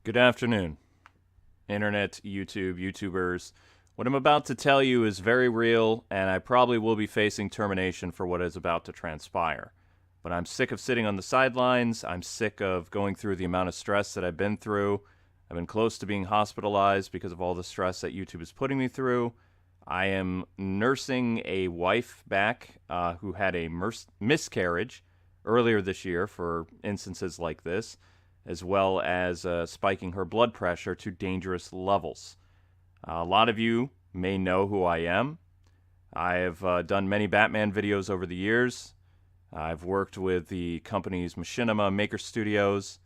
Good afternoon, Internet, YouTubers. What I'm about to tell you is very real, and I probably will be facing termination for what is about to transpire. But I'm sick of sitting on the sidelines. I'm sick of going through the amount of stress that I've been through. I've been close to being hospitalized because of all the stress that YouTube is putting me through. I am nursing a wife back who had a miscarriage earlier this year for instances like this, as well as spiking her blood pressure to dangerous levels. A lot of you may know who I am. I have done many Batman videos over the years. I've worked with the companies Machinima, Maker Studios,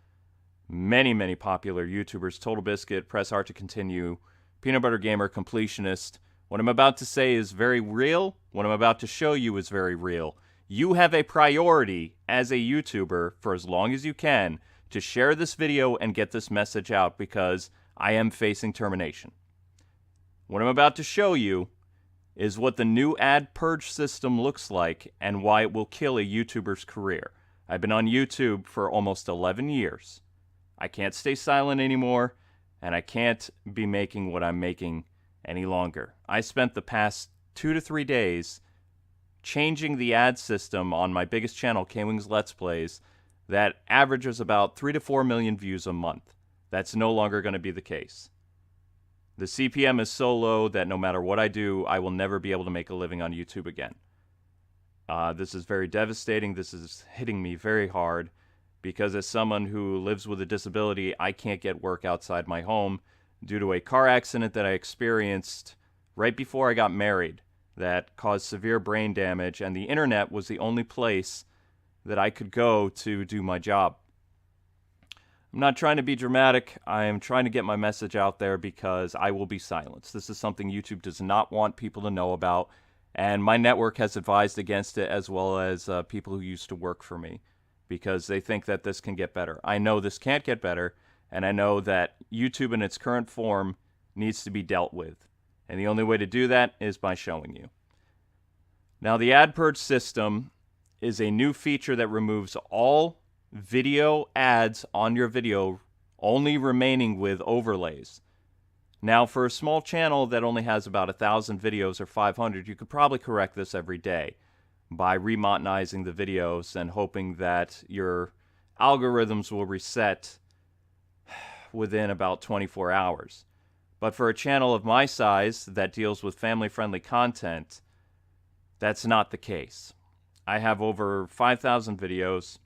many popular YouTubers, Total Biscuit, Press Art to Continue, Peanut Butter Gamer, Completionist. What I'm about to say is very real. What I'm about to show you is very real. You have a priority as a YouTuber for as long as you can to share this video and get this message out because I am facing termination. What I'm about to show you is what the new ad purge system looks like and why it will kill a YouTuber's career. I've been on YouTube for almost 11 years. I can't stay silent anymore, and I can't be making what I'm making any longer. I spent the past 2 to 3 days changing the ad system on my biggest channel, Kwing's Let's Plays, that averages about 3 to 4 million views a month. That's no longer going to be the case. The CPM is so low that no matter what I do, I will never be able to make a living on YouTube again. This is very devastating. This is hitting me very hard because as someone who lives with a disability, I can't get work outside my home due to a car accident that I experienced right before I got married that caused severe brain damage, and the internet was the only place that I could go to do my job. I'm not trying to be dramatic. I am trying to get my message out there because I will be silenced. This is something YouTube does not want people to know about, and my network has advised against it, as well as people who used to work for me, because they think that this can get better. I know this can't get better, and I know that YouTube in its current form needs to be dealt with. And the only way to do that is by showing you. Now, the ad purge system is a new feature that removes all video ads on your video, only remaining with overlays. Now, for a small channel that only has about 1,000 videos or 500, you could probably correct this every day by remonetizing the videos and hoping that your algorithms will reset within about 24 hours. But for a channel of my size that deals with family-friendly content, that's not the case. I have over 5,000 videos,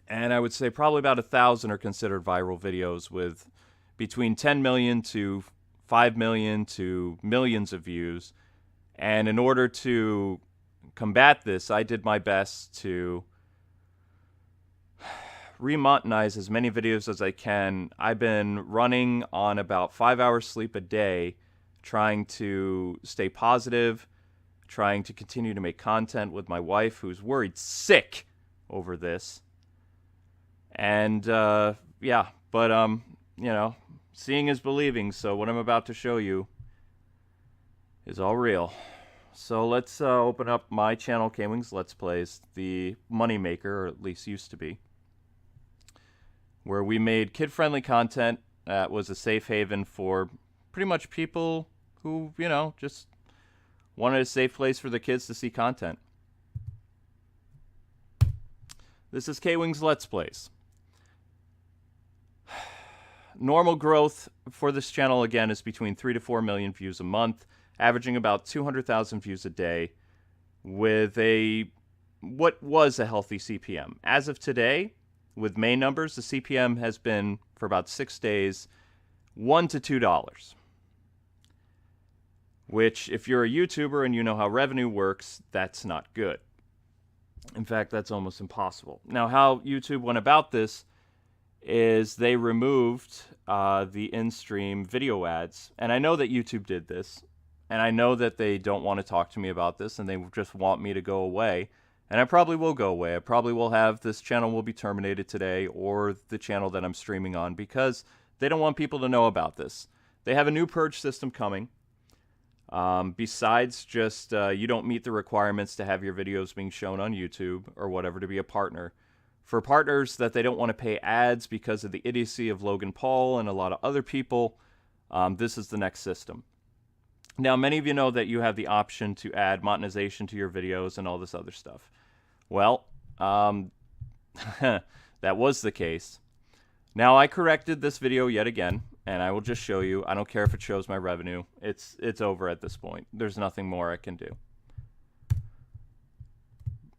and I would say probably about 1,000 are considered viral videos with between 10 million to 5 million to millions of views. And in order to combat this, I did my best to remonetize as many videos as I can. I've been running on about 5 hours sleep a day, trying to stay positive, trying to continue to make content with my wife, who's worried sick over this. And yeah, but you know, seeing is believing, so what I'm about to show you is all real. So let's open up my channel, Kwing's Let's Plays, the moneymaker, or at least used to be, where we made kid-friendly content that was a safe haven for pretty much people who, you know, just wanted a safe place for the kids to see content. This is Kwing's Let's Plays. Normal growth for this channel, again, is between 3 to 4 million views a month, averaging about 200,000 views a day, with what was a healthy CPM. As of today, with May numbers, the CPM has been, for about 6 days, $1 to $2. Which, if you're a YouTuber and you know how revenue works, that's not good. In fact, that's almost impossible. Now, how YouTube went about this is they removed the in-stream video ads. And I know that YouTube did this, and I know that they don't want to talk to me about this, and they just want me to go away. And I probably will go away. I probably will have this channel will be terminated today, or the channel that I'm streaming on, because they don't want people to know about this. They have a new purge system coming. Besides just you don't meet the requirements to have your videos being shown on YouTube or whatever to be a partner. For partners that they don't want to pay ads because of the idiocy of Logan Paul and a lot of other people, this is the next system. Now, many of you know that you have the option to add monetization to your videos and all this other stuff. Well, that was the case. Now, I corrected this video yet again, and I will just show you. I don't care if it shows my revenue. It's over at this point. There's nothing more I can do.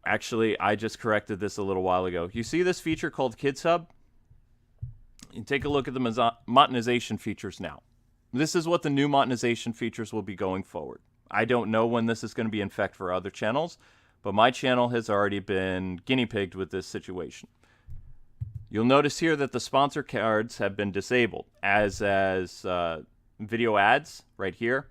Actually, I just corrected this a little while ago. You see this feature called Kids Hub? You take a look at the monetization features now. This is what the new monetization features will be going forward. I don't know when this is going to be in effect for other channels, but my channel has already been guinea pigged with this situation. You'll notice here that the sponsor cards have been disabled, as video ads right here.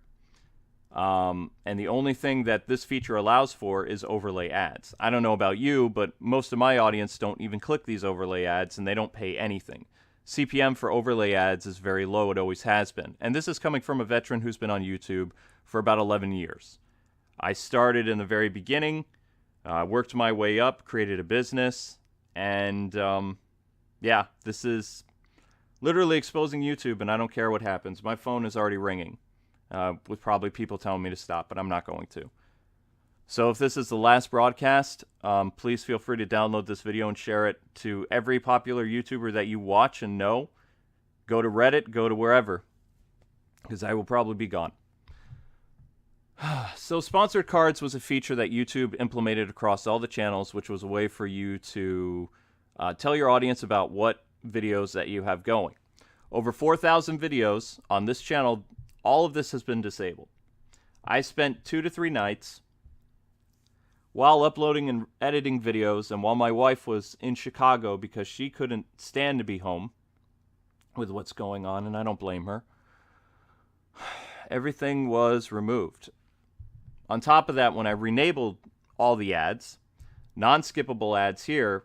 And the only thing that this feature allows for is overlay ads. I don't know about you, but most of my audience don't even click these overlay ads, and they don't pay anything. CPM for overlay ads is very low. It always has been. And this is coming from a veteran who's been on YouTube for about 11 years. I started in the very beginning, worked my way up, created a business, and yeah, this is literally exposing YouTube, and I don't care what happens. My phone is already ringing with probably people telling me to stop, but I'm not going to. So if this is the last broadcast, please feel free to download this video and share it to every popular YouTuber that you watch and know. Go to Reddit, go to wherever, because I will probably be gone. So sponsored cards was a feature that YouTube implemented across all the channels, which was a way for you to tell your audience about what videos that you have going. Over 4,000 videos on this channel, all of this has been disabled. I spent 2 to 3 nights while uploading and editing videos, and while my wife was in Chicago because she couldn't stand to be home with what's going on, and I don't blame her. Everything was removed. On top of that, when I re-enabled all the ads, non-skippable ads here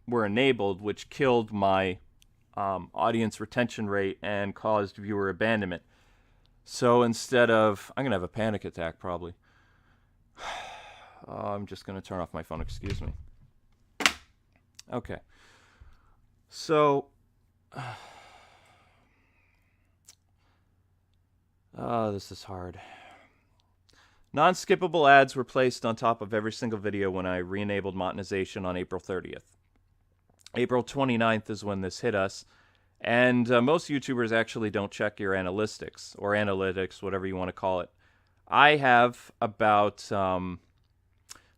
were enabled, which killed my audience retention rate and caused viewer abandonment. So instead of... I'm going to have a panic attack, probably. I'm just going to turn off my phone, excuse me. Okay. So... this is hard. Non-skippable ads were placed on top of every single video when I re-enabled monetization on April 30th. April 29th is when this hit us, and most YouTubers actually don't check your analytics, or analytics, whatever you want to call it. I have about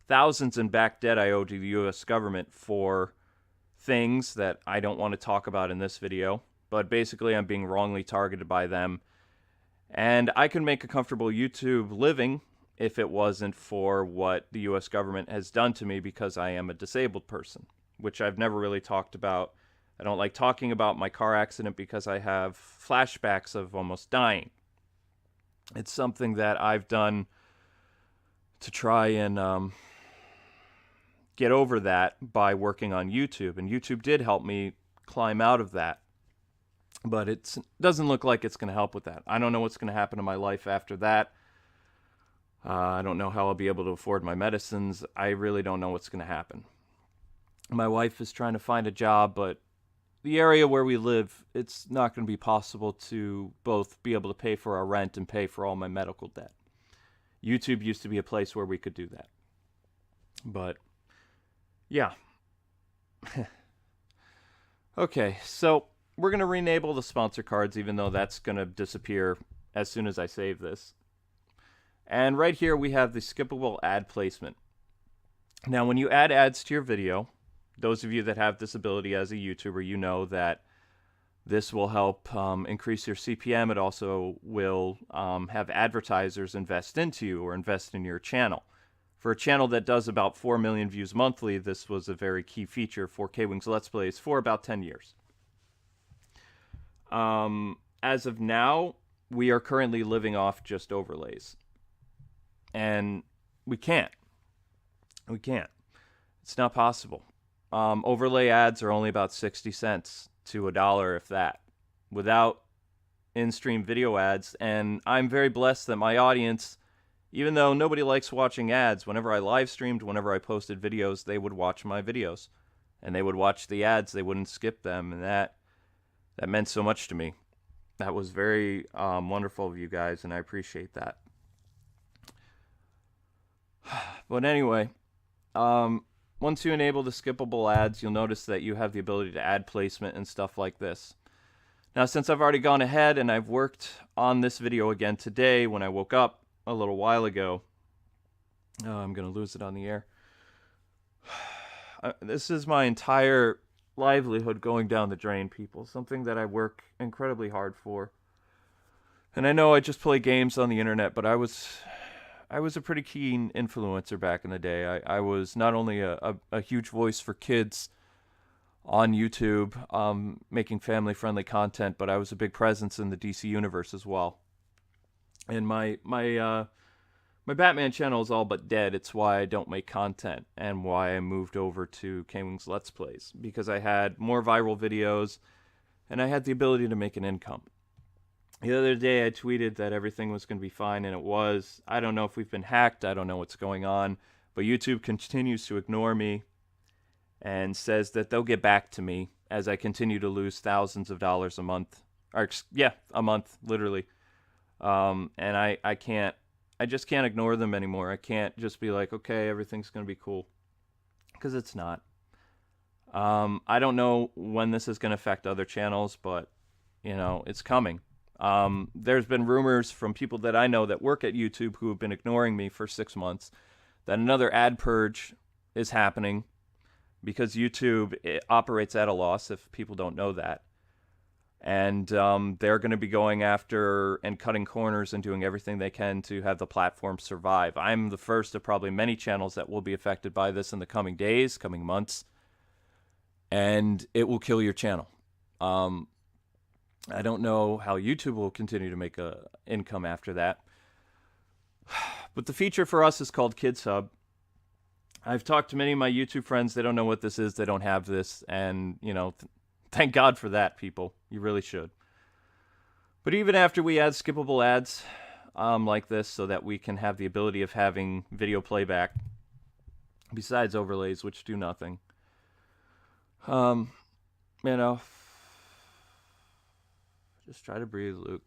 thousands in back debt I owe to the U.S. government for things that I don't want to talk about in this video, but basically I'm being wrongly targeted by them. And I can make a comfortable YouTube living if it wasn't for what the U.S. government has done to me because I am a disabled person, which I've never really talked about. I don't like talking about my car accident because I have flashbacks of almost dying. It's something that I've done to try and get over that by working on YouTube, and YouTube did help me climb out of that. But it doesn't look like it's going to help with that. I don't know what's going to happen to my life after that. I don't know how I'll be able to afford my medicines. I really don't know what's going to happen. My wife is trying to find a job, but the area where we live, it's not going to be possible to both be able to pay for our rent and pay for all my medical debt. YouTube used to be a place where we could do that. But, yeah. Okay, so... we're going to re-enable the sponsor cards, even though that's going to disappear as soon as I save this. And right here we have the skippable ad placement. Now, when you add ads to your video, those of you that have this ability as a YouTuber, you know that this will help increase your CPM. It also will have advertisers invest into you or invest in your channel. For a channel that does about 4 million views monthly, this was a very key feature for Kwing's Let's Plays for about 10 years. As of now, we are currently living off just overlays. And we can't. We can't. It's not possible. Overlay ads are only about 60 cents to $1, if that, without in-stream video ads. And I'm very blessed that my audience, even though nobody likes watching ads, whenever I live streamed, whenever I posted videos, they would watch my videos. and they would watch the ads. They wouldn't skip them, and that meant so much to me. That was very wonderful of you guys, and I appreciate that. But anyway, once you enable the skippable ads, you'll notice that you have the ability to add placement and stuff like this. Now, since I've already gone ahead and I've worked on this video again today when I woke up a little while ago, I'm going to lose it on the air. This is my entire livelihood going down the drain, people. Something that I work incredibly hard for. And I know I just play games on the internet, but I was a pretty keen influencer back in the day. I was not only a huge voice for kids on YouTube, making family-friendly content, but I was a big presence in the DC universe as well. And my Batman channel is all but dead. It's why I don't make content and why I moved over to Kwing's Let's Plays, because I had more viral videos and I had the ability to make an income. The other day I tweeted that everything was going to be fine, and it was. I don't know if we've been hacked. I don't know what's going on, but YouTube continues to ignore me and says that they'll get back to me as I continue to lose thousands of dollars a month. Or, yeah, a month, literally. And I just can't ignore them anymore. I can't just be like, okay, everything's going to be cool. Because it's not. I don't know when this is going to affect other channels, but, you know, it's coming. There's been rumors from people that I know that work at YouTube who have been ignoring me for 6 months that another ad purge is happening, because YouTube operates at a loss, if people don't know that. And they're going to be going after and cutting corners and doing everything they can to have the platform survive. I'm the first of probably many channels that will be affected by this in the coming days, coming months. And it will kill your channel. I don't know how YouTube will continue to make a income after that. But the feature for us is called Kids Hub. I've talked to many of my YouTube friends. They don't know what this is. They don't have this. And, you know, thank God for that, people. You really should. But even after we add skippable ads like this so that we can have the ability of having video playback, besides overlays, which do nothing, you know, just try to breathe, Luke.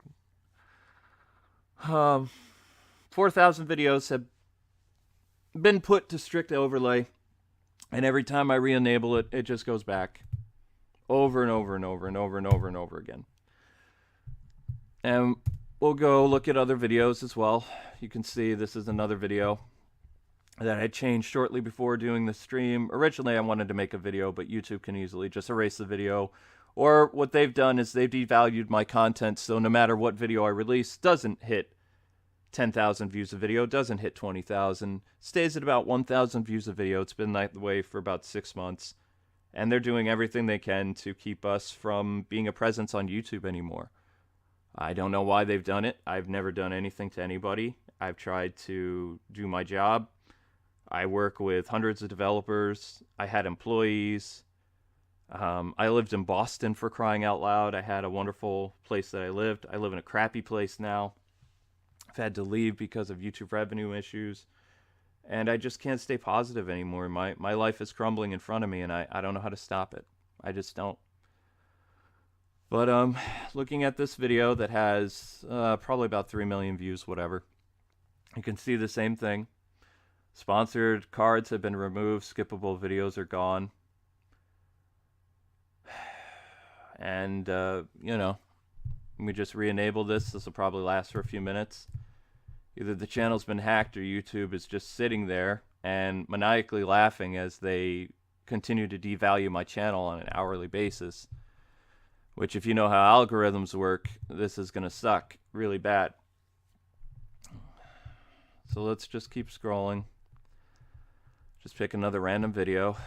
4,000 videos have been put to strict overlay, and every time I re-enable it, it just goes back over and over and over and over and over and over again. And we'll go look at other videos as well. You can see this is another video that I changed shortly before doing the stream. Originally I wanted to make a video, but YouTube can easily just erase the video. Or what they've done is they've devalued my content, so no matter what video I release, doesn't hit 10,000 views a video, doesn't hit 20,000, stays at about 1,000 views a video. It's been that way for about 6 months. And they're doing everything they can to keep us from being a presence on YouTube anymore. I don't know why they've done it. I've never done anything to anybody. I've tried to do my job. I work with hundreds of developers. I had employees. I lived in Boston, for crying out loud. I had a wonderful place that I lived. I live in a crappy place now. I've had to leave because of YouTube revenue issues. And I just can't stay positive anymore. My life is crumbling in front of me, and I don't know how to stop it. I just don't. But looking at this video that has probably about 3 million views, whatever, you can see the same thing. Sponsored cards have been removed. Skippable videos are gone. And, you know, we just re-enable this. This will probably last for a few minutes. Either the channel's been hacked or YouTube is just sitting there and maniacally laughing as they continue to devalue my channel on an hourly basis. Which, if you know how algorithms work, this is going to suck really bad. So let's just keep scrolling. Just pick another random video.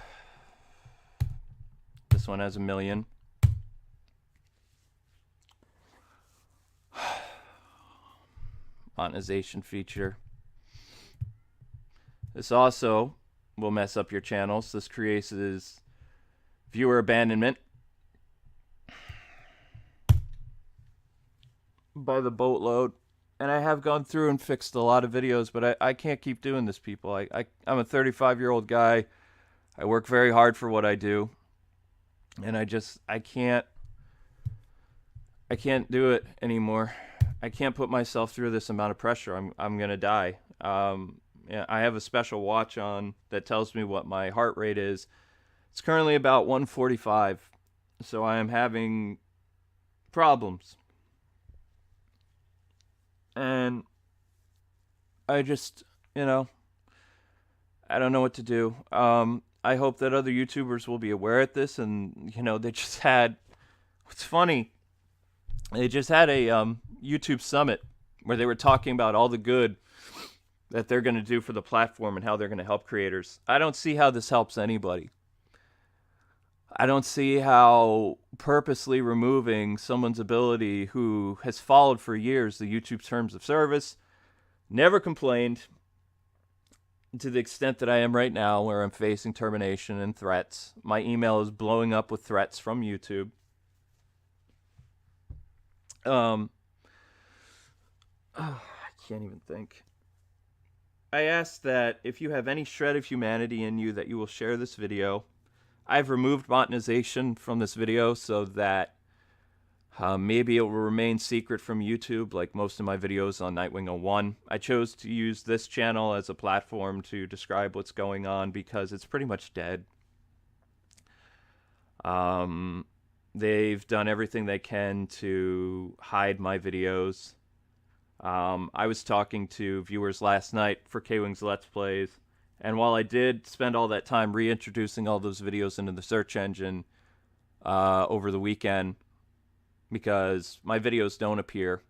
This one has 1 million. Monetization feature. This also will mess up your channels. This creates viewer abandonment by the boatload. And I have gone through and fixed a lot of videos, but I can't keep doing this, people. I'm a 35-year-old guy. I work very hard for what I do. And I can't do it anymore. I can't put myself through this amount of pressure. I'm gonna die. Yeah, I have a special watch on that tells me what my heart rate is. It's currently about 145, so I am having problems, and I just, you know, I don't know what to do. I hope that other YouTubers will be aware of this, and they just had. What's funny, they just had a YouTube summit where they were talking about all the good that they're going to do for the platform and how they're going to help creators. I don't see how this helps anybody. I don't see how purposely removing someone's ability who has followed for years the YouTube terms of service, never complained to the extent that I am right now, where I'm facing termination and threats. My email is blowing up with threats from YouTube. I can't even think. I ask that if you have any shred of humanity in you, that you will share this video. I've removed monetization from this video so that maybe it will remain secret from YouTube, like most of my videos on Nightwing 01. I chose to use this channel as a platform to describe what's going on because it's pretty much dead. They've done everything they can to hide my videos. I was talking to viewers last night for Kwing's Let's Plays, and while I did spend all that time reintroducing all those videos into the search engine over the weekend, because my videos don't appear,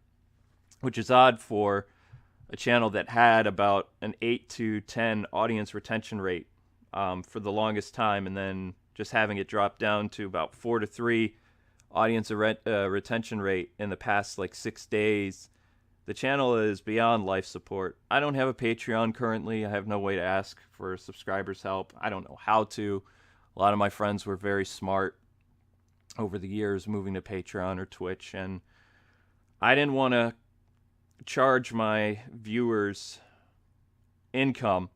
which is odd for a channel that had about an 8 to 10 audience retention rate for the longest time, and then just having it drop down to about 4 to 3 audience retention rate in the past 6 days. The channel is beyond life support. I don't have a Patreon currently. I have no way to ask for subscribers' help. I don't know how to. A lot of my friends were very smart over the years moving to Patreon or Twitch, and I didn't want to charge my viewers income.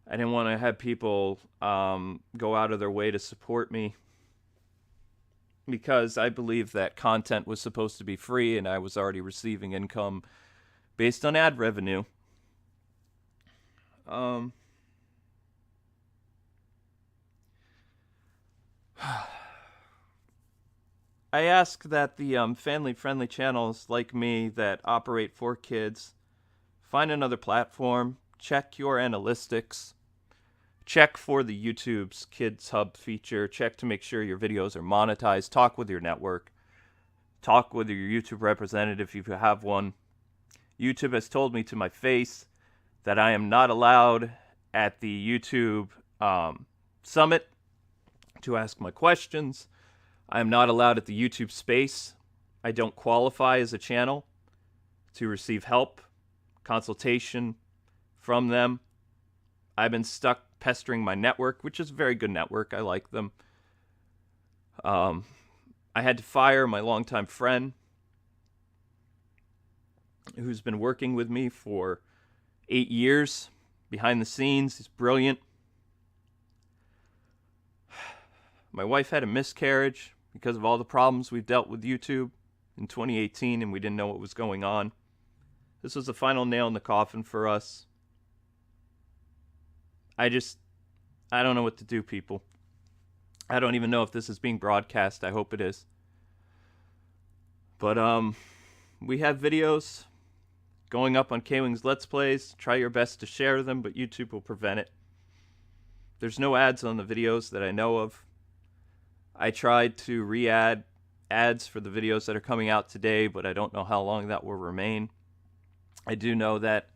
I didn't want to have people go out of their way to support me, because I believe that content was supposed to be free and I was already receiving income based on ad revenue. I ask that the family-friendly channels like me that operate for kids find another platform, check your analytics, check for the YouTube's Kids Hub feature, check to make sure your videos are monetized, talk with your network, talk with your YouTube representative if you have one. YouTube has told me to my face that I am not allowed at the YouTube summit to ask my questions. I am not allowed at the YouTube space. I don't qualify as a channel to receive help, consultation from them. I've been stuck pestering my network, which is a very good network. I like them. I had to fire my longtime friend who's been working with me for 8 years behind the scenes. He's brilliant. My wife had a miscarriage because of all the problems we've dealt with YouTube in 2018, and we didn't know what was going on. This was the final nail in the coffin for us. I don't know what to do, people. I don't even know if this is being broadcast. I hope it is. But we have videos going up on Kwing's Let's Plays. Try your best to share them, but YouTube will prevent it. There's no ads on the videos that I know of. I tried to re-add ads for the videos that are coming out today, but I don't know how long that will remain. I do know that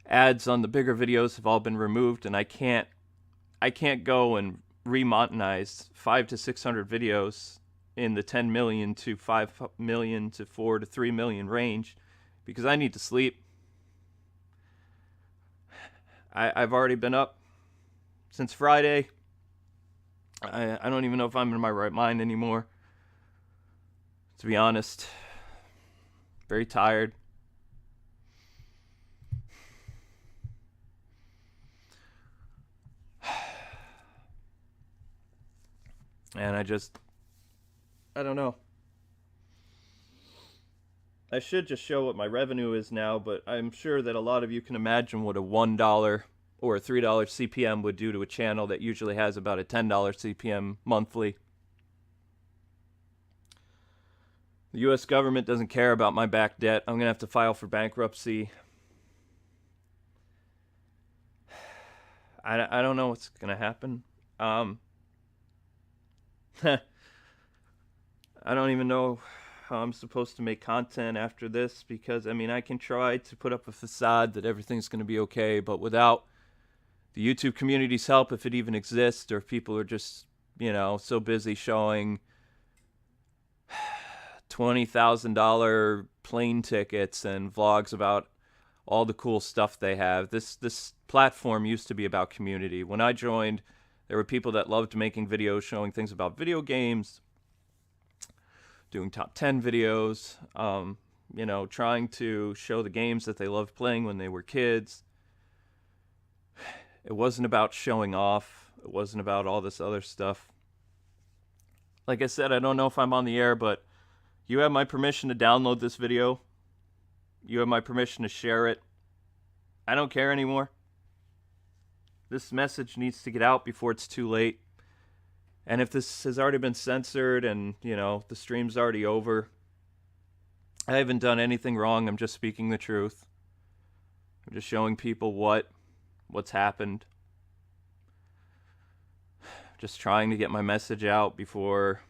ads on the bigger videos have all been removed, and I can't go and remonetize 500 to 600 videos in the 10 million to 5 million to 4 to 3 million range, because I need to sleep. I've already been up since Friday. I don't even know if I'm in my right mind anymore, to be honest. Very tired. And I don't know. I should just show what my revenue is now, but I'm sure that a lot of you can imagine what a $1 or a $3 CPM would do to a channel that usually has about a $10 CPM monthly. The U.S. government doesn't care about my back debt. I'm going to have to file for bankruptcy. I don't know what's going to happen. I don't even know how I'm supposed to make content after this, because, I mean, I can try to put up a facade that everything's going to be okay, but without the YouTube community's help, if it even exists, or if people are just, so busy showing $20,000 plane tickets and vlogs about all the cool stuff they have. This platform used to be about community. When I joined, there were people that loved making videos showing things about video games, doing top 10 videos, trying to show the games that they loved playing when they were kids. It wasn't about showing off. It wasn't about all this other stuff. Like I said, I don't know if I'm on the air, but you have my permission to download this video. You have my permission to share it. I don't care anymore. This message needs to get out before it's too late. And if this has already been censored and, the stream's already over, I haven't done anything wrong. I'm just speaking the truth. I'm just showing people what's happened. Just trying to get my message out before.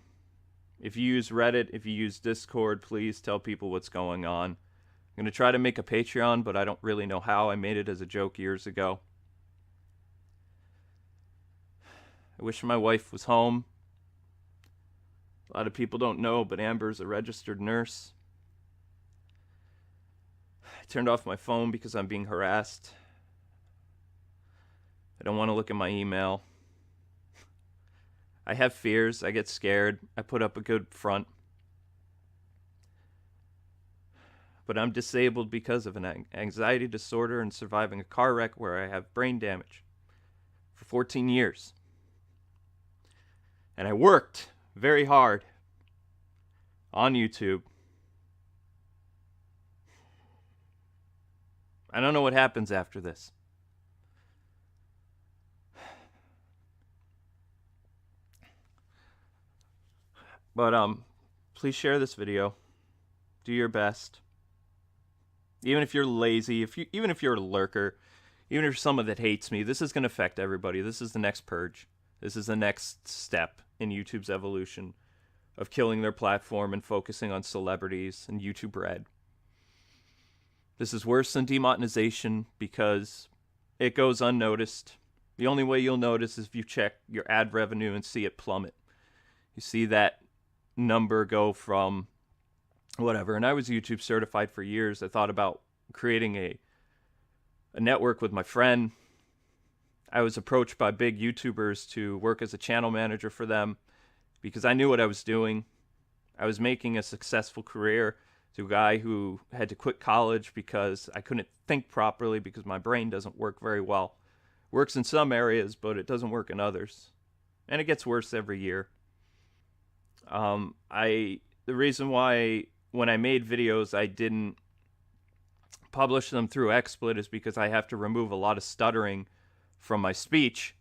If you use Reddit, if you use Discord, please tell people what's going on. I'm going to try to make a Patreon, but I don't really know how. I made it as a joke years ago. I wish my wife was home. A lot of people don't know, but Amber's a registered nurse. I turned off my phone because I'm being harassed. I don't want to look at my email. I have fears. I get scared. I put up a good front. But I'm disabled because of an anxiety disorder and surviving a car wreck where I have brain damage for 14 years. And I worked very hard on YouTube. I don't know what happens after this. But please share this video. Do your best. Even if you're lazy, even if you're a lurker, even if you're someone that hates me, this is going to affect everybody. This is the next purge. This is the next step in YouTube's evolution of killing their platform and focusing on celebrities and YouTube Red. This is worse than demonetization because it goes unnoticed. The only way you'll notice is if you check your ad revenue and see it plummet. You see that number go from whatever. And I was YouTube certified for years. I thought about creating a network with my friend. I was approached by big YouTubers to work as a channel manager for them because I knew what I was doing. I was making a successful career to a guy who had to quit college because I couldn't think properly because my brain doesn't work very well. Works in some areas, but it doesn't work in others. And it gets worse every year. The reason why when I made videos I didn't publish them through XSplit is because I have to remove a lot of stuttering from my speech.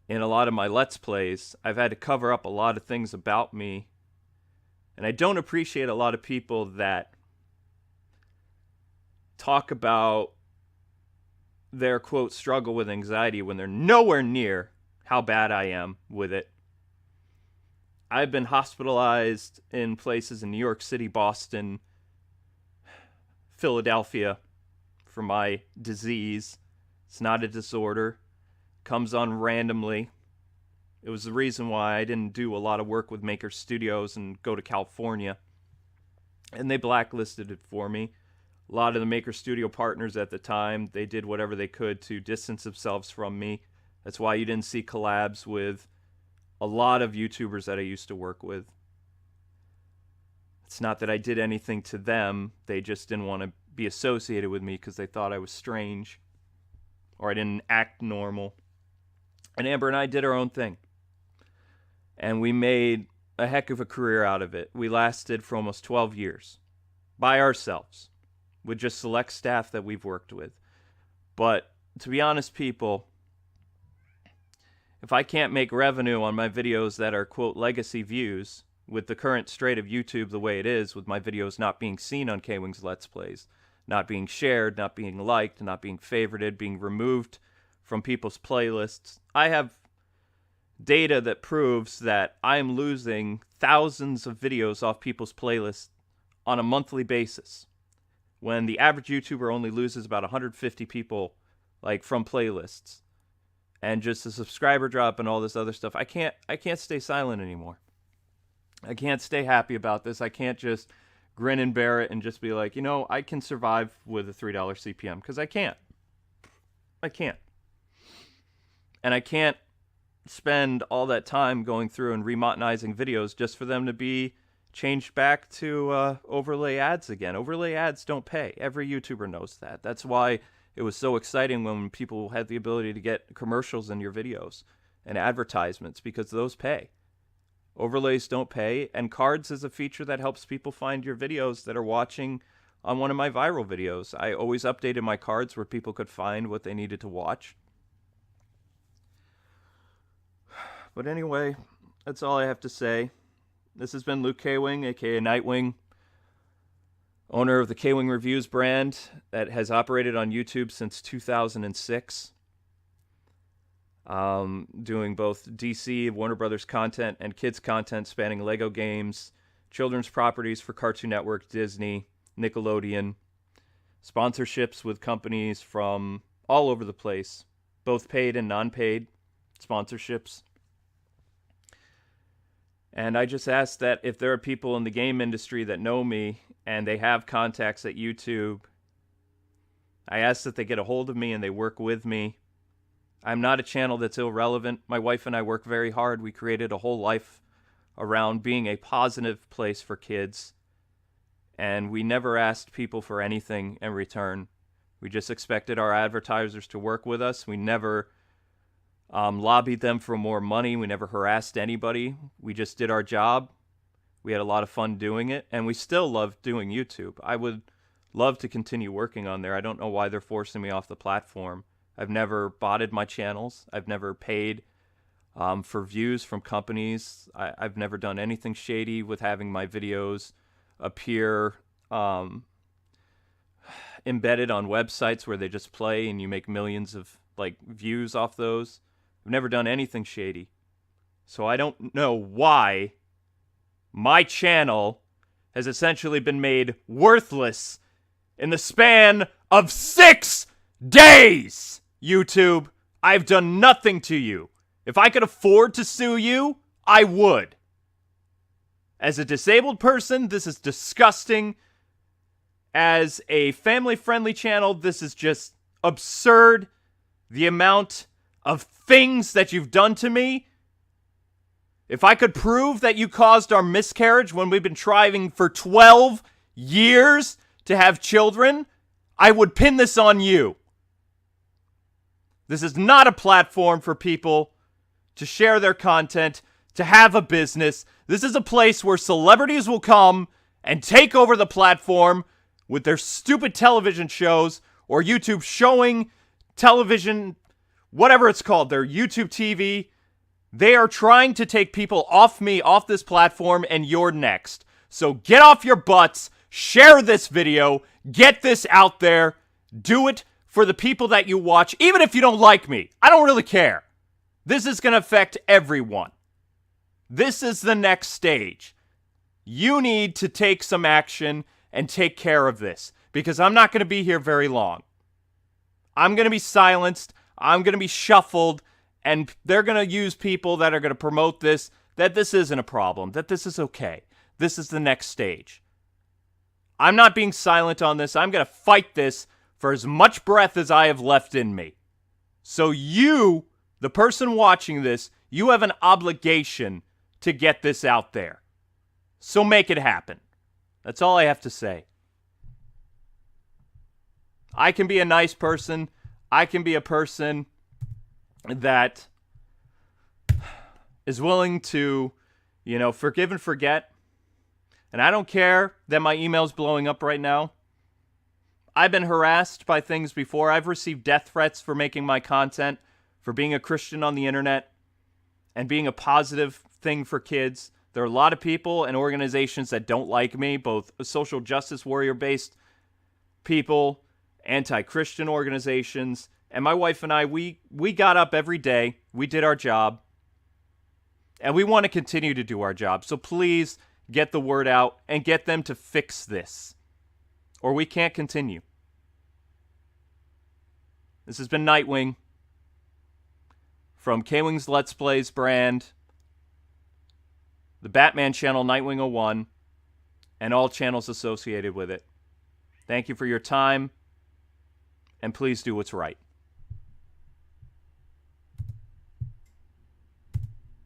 In a lot of my Let's Plays, I've had to cover up a lot of things about me. And I don't appreciate a lot of people that talk about their, quote, struggle with anxiety when they're nowhere near how bad I am with it. I've been hospitalized in places in New York City, Boston, Philadelphia for my disease. It's not a disorder. It comes on randomly. It was the reason why I didn't do a lot of work with Maker Studios and go to California. And they blacklisted it for me. A lot of the Maker Studio partners at the time, they did whatever they could to distance themselves from me. That's why you didn't see collabs with a lot of YouTubers that I used to work with. It's not that I did anything to them. They just didn't want to be associated with me because they thought I was strange or I didn't act normal. And Amber and I did our own thing. And we made a heck of a career out of it. We lasted for almost 12 years by ourselves with just select staff that we've worked with. But to be honest, people, if I can't make revenue on my videos that are, quote, legacy views, with the current state of YouTube the way it is, with my videos not being seen on Kwing's Let's Plays, not being shared, not being liked, not being favorited, being removed from people's playlists, I have data that proves that I am losing thousands of videos off people's playlists on a monthly basis, when the average YouTuber only loses about 150 people like from playlists. And just a subscriber drop and all this other stuff. I can't stay silent anymore. I can't stay happy about this. I can't just grin and bear it and just be like, I can survive with a $3 CPM, because I can't. I can't. And I can't spend all that time going through and remonetizing videos just for them to be changed back to overlay ads again. Overlay ads don't pay. Every YouTuber knows that. That's why it was so exciting when people had the ability to get commercials in your videos and advertisements, because those pay. Overlays don't pay, and cards is a feature that helps people find your videos that are watching on one of my viral videos. I always updated my cards where people could find what they needed to watch. But anyway, that's all I have to say. This has been Luke Kwing, aka Nightwing, owner of the Kwing Reviews brand that has operated on YouTube since 2006. Doing both DC, Warner Brothers content, and kids content spanning Lego games, children's properties for Cartoon Network, Disney, Nickelodeon, sponsorships with companies from all over the place, both paid and non-paid sponsorships. And I just ask that if there are people in the game industry that know me and they have contacts at YouTube, I ask that they get a hold of me and they work with me. I'm not a channel that's irrelevant. My wife and I work very hard. We created a whole life around being a positive place for kids. And we never asked people for anything in return. We just expected our advertisers to work with us. We never lobbied them for more money. We never harassed anybody. We just did our job. We had a lot of fun doing it. And we still love doing YouTube. I would love to continue working on there. I don't know why they're forcing me off the platform. I've never botted my channels. I've never paid for views from companies. I've never done anything shady with having my videos appear embedded on websites where they just play and you make millions of views off those. I've never done anything shady. So I don't know why my channel has essentially been made worthless in the span of 6 days. YouTube, I've done nothing to you. If I could afford to sue you, I would. As a disabled person, this is disgusting. As a family-friendly channel, this is just absurd. The amount of things that you've done to me. If I could prove that you caused our miscarriage when we've been trying for 12 years to have children, I would pin this on you. This is not a platform for people to share their content, to have a business. This is a place where celebrities will come and take over the platform with their stupid television shows or YouTube showing television, whatever it's called, their YouTube TV. They are trying to take people off me, off this platform, and you're next. So get off your butts, share this video, get this out there, do it for the people that you watch, even if you don't like me. I don't really care. This is going to affect everyone. This is the next stage. You need to take some action and take care of this, because I'm not going to be here very long. I'm going to be silenced. I'm going to be shuffled, and they're going to use people that are going to promote this, that this isn't a problem, that this is okay. This is the next stage. I'm not being silent on this. I'm going to fight this for as much breath as I have left in me. So you, the person watching this, you have an obligation to get this out there. So make it happen. That's all I have to say. I can be a nice person. I can be a person that is willing to, forgive and forget, and I don't care that my email's blowing up right now. I've been harassed by things before. I've received death threats for making my content, for being a Christian on the internet, and being a positive thing for kids. There are a lot of people and organizations that don't like me, both social justice warrior-based people, anti-Christian organizations. And my wife and I, we got up every day. We did our job. And we want to continue to do our job. So please get the word out and get them to fix this, or we can't continue. This has been Nightwing from Kwing's Let's Plays brand, the Batman channel Nightwing 01, and all channels associated with it. Thank you for your time, and please do what's right.